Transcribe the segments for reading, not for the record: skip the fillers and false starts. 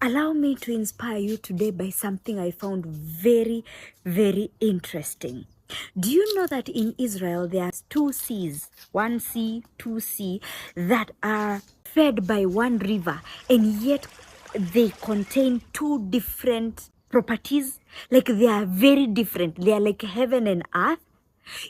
Allow me to inspire you today by something I found very, very interesting. Do you know that in Israel there are two seas, one sea, two sea, that are fed by one river, and yet they contain two different properties? Like they are very different. They are like heaven and earth.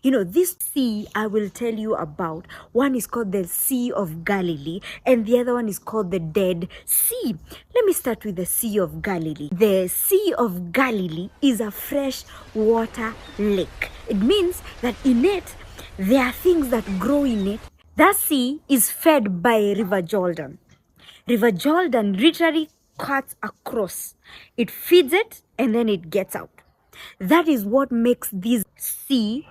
You know, this sea I will tell you about, one is called the Sea of Galilee and the other one is called the Dead Sea. Let me start with the Sea of Galilee. The Sea of Galilee is a fresh water lake. It means that in it, there are things that grow in it. That sea is fed by River Jordan. River Jordan literally cuts across. It feeds it and then it gets out. That is what makes this sea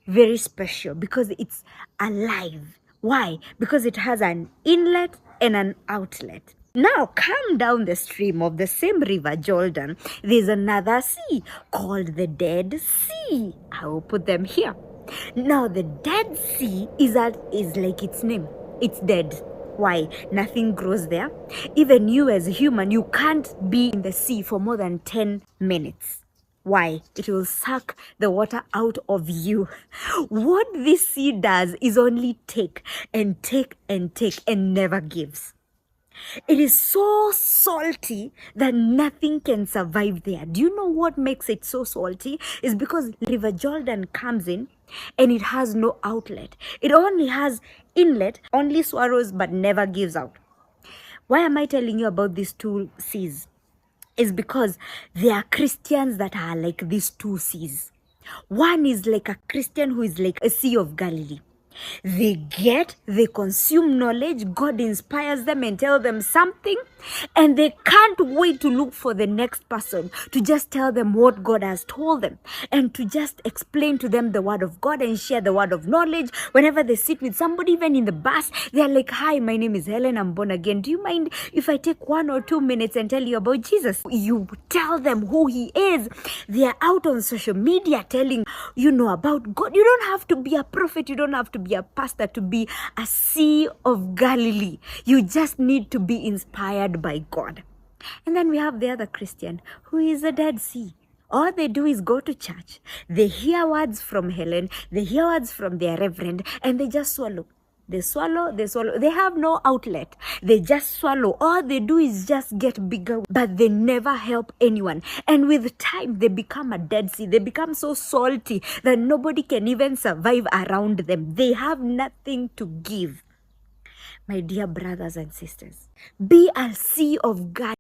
very special, because it's alive. Why? Because it has an inlet and an outlet. Now come down the stream of the same river Jordan. There's another sea called the Dead Sea. I will put them here. Now the Dead Sea is like its name. It's dead. Why? Nothing grows there. Even you as a human, you can't be in the sea for more than 10 minutes. Why? It will suck the water out of you. What this sea does is only take and take and take and never gives. It is so salty that nothing can survive there. Do you know what makes it so salty? It's because River Jordan comes in and it has no outlet. It only has inlet, only swallows but never gives out. Why am I telling you about these two seas? Is because there are Christians that are like these two seas. One is like a Christian who is like a Sea of Galilee. They consume knowledge, God inspires them and tell them something, and they can't wait to look for the next person to just tell them what God has told them and to just explain to them the word of God and share the word of knowledge. Whenever they sit with somebody, even in the bus, they're like, "Hi, my name is Helen, I'm born again. Do you mind if I take 1 or 2 minutes and tell you about Jesus?" You tell them who he is. They're out on social media telling about God. You don't have to be a prophet, you don't have to be a pastor to be a Sea of Galilee. You just need to be inspired by God. And then we have the other Christian who is a Dead Sea. All they do is go to church. They hear words from Helen, they hear words from their reverend, and they just swallow. They swallow. They have no outlet. They just swallow. All they do is just get bigger, but they never help anyone. And with time, they become a Dead Sea. They become so salty that nobody can even survive around them. They have nothing to give. My dear brothers and sisters, be a Sea of God.